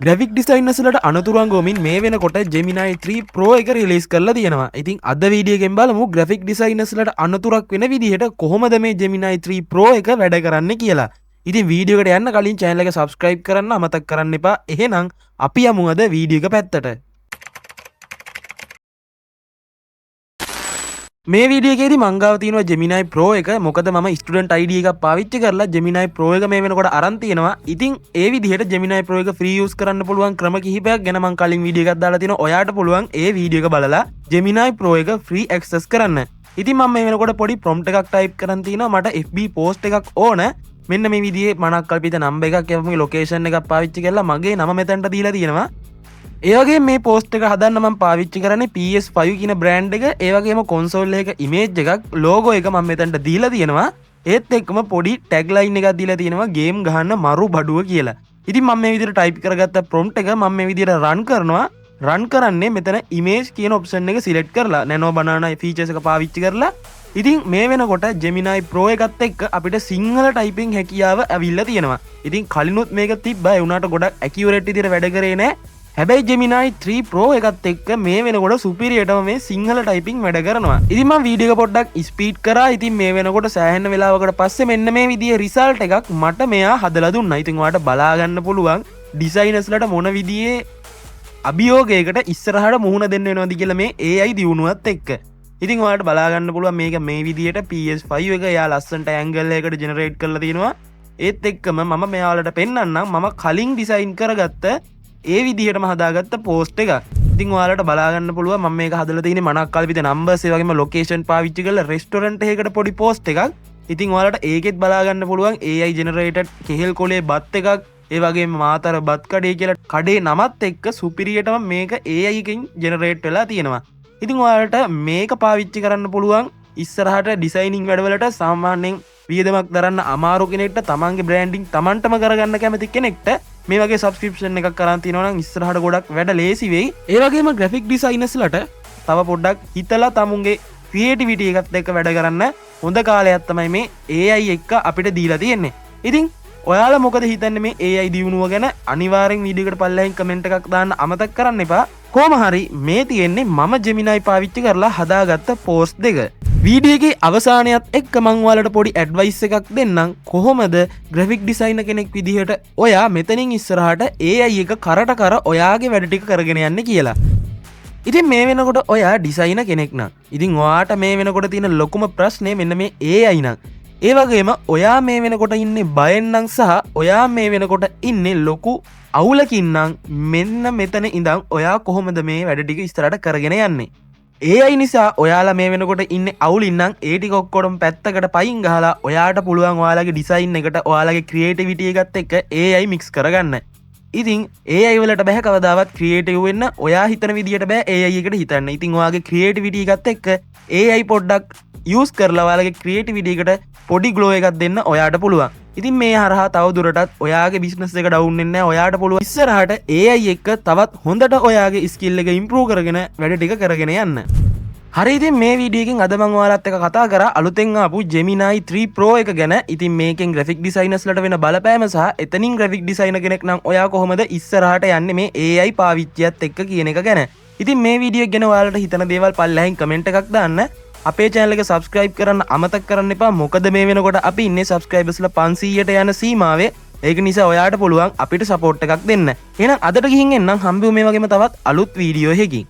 Graphic ඩිසයිනර්ස්ලට අනතුරුවන් ගොමින් මේ වෙනකොට Gemini 3 Pro එක රිලීස් කරලා තියෙනවා. ඉතින් අද වීඩියෝ එකෙන් බලමු ග්‍රැෆික් ඩිසයිනර්ස්ලට අනතුරක් වෙන විදිහට කොහොමද මේ Gemini 3 Pro එක වැඩ කරන්නේ කියලා. ඉතින් වීඩියෝ එකට යන්න කලින් channel එක subscribe කරන්න අමතක කරන්න එපා. එහෙනම් අපි යමු අද වීඩියෝ එක පැත්තට. මේ වීඩියෝ එකේදී මං ගාව තියෙනවා Gemini Pro එක. මොකද මම student ID එකක් පාවිච්චි කරලා Gemini Pro එක මේ වෙනකොට අරන් තියෙනවා. ඉතින් ඒ විදිහට Gemini Pro එක free use කරන්න පුළුවන් ක්‍රම කිහිපයක් ගැන මං කලින් වීඩියෝ එකක් දාලා තිනවා. ඔයාට පුළුවන් ඒ වීඩියෝ එක බලලා Gemini Pro එක free access කරන්න. ඉතින් මම මේ වෙනකොට පොඩි prompt එකක් type කරන් තිනවා. මට FB post එකක් ඕන. මෙන්න මේ විදිහේ මනක් කල්පිත number එකක් එවමු location එකක් පාවිච්චි කරලා මගේ නම මෙතනට දීලා තියෙනවා. ඒ වගේ මේ පෝස්ට් එක හදන්න මම පාවිච්චි කරන්නේ PS5 කියන බ්‍රෑන්ඩ් එක. ඒ වගේම කන්සෝල් එක ඉමේජ් එකක් ලෝගෝ එක මම මෙතනට දීලා තියෙනවා. ඒත් එක්කම පොඩි ටැග්ලයින් එකක් දීලා තියෙනවා ගේම් ගහන්න මරු බඩුව කියලා. ඉතින් මම මේ විදිහට ටයිප් කරගත්ත ප්‍රොම්ප්ට් එක මම මේ විදිහට රන් කරනවා. රන් කරන්නේ මෙතන ඉමේජ් කියන ඔප්ෂන් එක සිලෙක්ට් කරලා නැනෝ බනානා ෆීචර්ස් එක පාවිච්චි කරලා. ඉතින් මේ වෙනකොට Gemini Pro එකත් එක්ක අපිට සිංහල ටයිපින් හැකියාව ඇවිල්ලා තියෙනවා. ඉතින් කලිනුත් මේක තිබ්බා. ඒ වුණාට ගොඩක් ඇකියුරේට් විදිහට වැඩ කරේ නැහැ. හැබැයි Gemini 3 Pro එකත් එක්ක මේ වෙනකොට සුපිරියටම මේ සිංහල ටයිපින් වැඩ කරනවා. ඉතින් මම වීඩියෝ එක පොඩ්ඩක් ස්පීඩ් කරා. ඉතින් මේ වෙනකොට සෑහෙන වෙලාවකට පස්සේ මෙන්න මේ විදිහේ රිසල්ට් එකක් මට මෙයා හදලා දුන්නා. ඉතින් ඔයාලට බලා ගන්න පුළුවන් ඩිසයිනර්ස්ලට මොන විදිහේ අභියෝගයකට ඉස්සරහට මුහුණ දෙන්න වෙනවද කියලා මේ AI දියුණුවත් එක්ක. ඉතින් ඔයාලට බලා ගන්න පුළුවන් මේක මේ විදිහට PS5 එක එයා ලස්සනට ඇන්ගල් එකකට ජෙනරේට් කරලා තියෙනවා. ඒත් එක්කම මම මෙයාලට පෙන්නන්නම් මම කලින් ඩිසයින් කරගත්ත ඒ විදිහටම හදාගත්ත පෝස්ට් එක. ඉතින් ඔයාලට බලා ගන්න පුළුවන් මම මේක හදලා තියෙන්නේ මනක් කල්පිත numbers ඒ වගේම location පාවිච්චි කරලා restaurant එකකට පොඩි පෝස්ට් එකක්. ඉතින් ඔයාලට ඒකෙත් බලා ගන්න පුළුවන් AI generated කෙහෙල් කොලේ බත් එකක් ඒ වගේම මාතර බත් කඩේ කියලා කඩේ නමත් එක්ක සුපිරියටම මේක AI එකෙන් generate වෙලා තියෙනවා. ඉතින් ඔයාලට මේක පාවිච්චි කරන්න පුළුවන් ඉස්සරහට ඩිසයිනින් වැඩවලට සාමාන්‍යයෙන් වියදමක් දරන්න අමාරු කෙනෙක්ට තමන්ගේ බ්‍රෑන්ඩින් තමන්ටම කරගන්න කැමති කෙනෙක්ට මේ වගේ සබ්ස්ක්‍රිප්ෂන් එකක් කරන් තියනවා නම් ඉස්සරහට ගොඩක් වැඩ ලේසි වෙයි. ඒ වගේම ග්‍රැෆික් ඩිසයිනර්ස්ලට තව පොඩ්ඩක් හිතලා තමුන්ගේ ක්‍රියේටිවිටි එකත් එක්ක වැඩ කරන්න හොඳ කාලයක් තමයි මේ AI එක්ක අපිට දීලා තියෙන්නේ. ඉතින් ඔයාලා මොකද හිතන්නේ මේ AI දියුණුව ගැන? අනිවාර්යෙන් වීඩියෝ එකට පල්ලෙහින් කමෙන්ට් එකක් දාන්න අමතක කරන්න එපා. කොහොම හරි මේ තියෙන්නේ මම Gemini පාවිච්චි කරලා හදාගත්ත පෝස්ට් දෙක. වීඩියෝ එකේ අවසානයත් එක්ක මම ඔයාලට පොඩි ඇඩ්වයිස් එකක් දෙන්නම්. කොහොමද ග්‍රැෆික් ඩිසයිනර් කෙනෙක් විදිහට ඔයා මෙතනින් ඉස්සරහට AI එක කරට කර ඔයාගේ වැඩ ටික කරගෙන යන්න කියලා. ඉතින් මේ වෙනකොට ඔයා ඩිසයිනර් කෙනෙක් නම් ඉතින් ඔයාට මේ වෙනකොට තියෙන ලොකුම ප්‍රශ්නේ මෙන්න මේ AI නම්. ඒ වගේම ඔයා මේ වෙනකොට ඉන්නේ බයෙන් නම් සහ ඔයා මේ වෙනකොට ඉන්නේ ලොකු අවුලකින් නම් මෙන්න මෙතන ඉඳන් ඔයා කොහොමද මේ වැඩ ටික ඉස්සරහට කරගෙන යන්නේ? AI නිසා ඔයාලා මේ වෙනකොට ඉන්නේ අවුලින් නම් ඒ ටික ඔක්කොම පැත්තකට පයින් ගහලා ඔයාට පුළුවන් ඔයාලගේ ඩිසයින් එකට ඔයාලගේ ක්‍රියේටිවිටි එකත් එක්ක AI මික්ස් කරගන්න. ඉතින් AI වලට බෑ කවදාවත් ක්‍රියේටිව් වෙන්න. ඔයා හිතන විදියට බෑ AI එකට හිතන්න. ඉතින් ඔයාගේ ක්‍රියේටිවිටි එකත් එක්ක AI පොඩ්ඩක් යූස් කරලා ඔයාලගේ ක්‍රියේටිවිටි එකට පොඩි ග්ලෝ එකක් දෙන්න ඔයාට පුළුවන්. ඉතින් මේ හරහා තව දුරටත් ඔයාගේ බිස්නස් එක ඩවුන් වෙන්නේ නැහැ. ඔයාට පුළුවන් ඉස්සරහට AI එක්ක තවත් හොඳට ඔයාගේ ස්කිල් එක ඉම්ප්‍රූව් කරගෙන වැඩ ටික කරගෙන යන්න. හරි ඉතින් මේ වීඩියෝ එකෙන් අද මම ඔයාලත් එක්ක කතා කරා අලුතෙන් ආපු Gemini 3 Pro එක ගැන. ඉතින් මේකෙන් ග්‍රැෆික් ඩිසයිනර්ස්ලට වෙන බලපෑම සහ එතනින් ග්‍රැෆික් ඩිසයිනර් කෙනෙක් නම් ඔයා කොහොමද ඉස්සරහට යන්නේ මේ AI පාවිච්චියත් එක්ක කියන එක ගැන. ඉතින් මේ වීඩියෝ එක ගැන ඔයාලට හිතන දේවල් පල්ලෙහින් කමෙන්ට් එකක් දාන්න. අපේ channel එක subscribe කරන්න අමතක කරන්න එපා. මොකද මේ වෙනකොට අපි ඉන්නේ subscribersලා 500ට යන සීමාවේ. ඒක නිසා ඔයාට පුළුවන් අපිට support එකක් දෙන්න. එහෙනම් අදට ගිහින් එන්නම් හම්බෙමු මේ වගේම තවත් අලුත් වීඩියෝ එකකින්.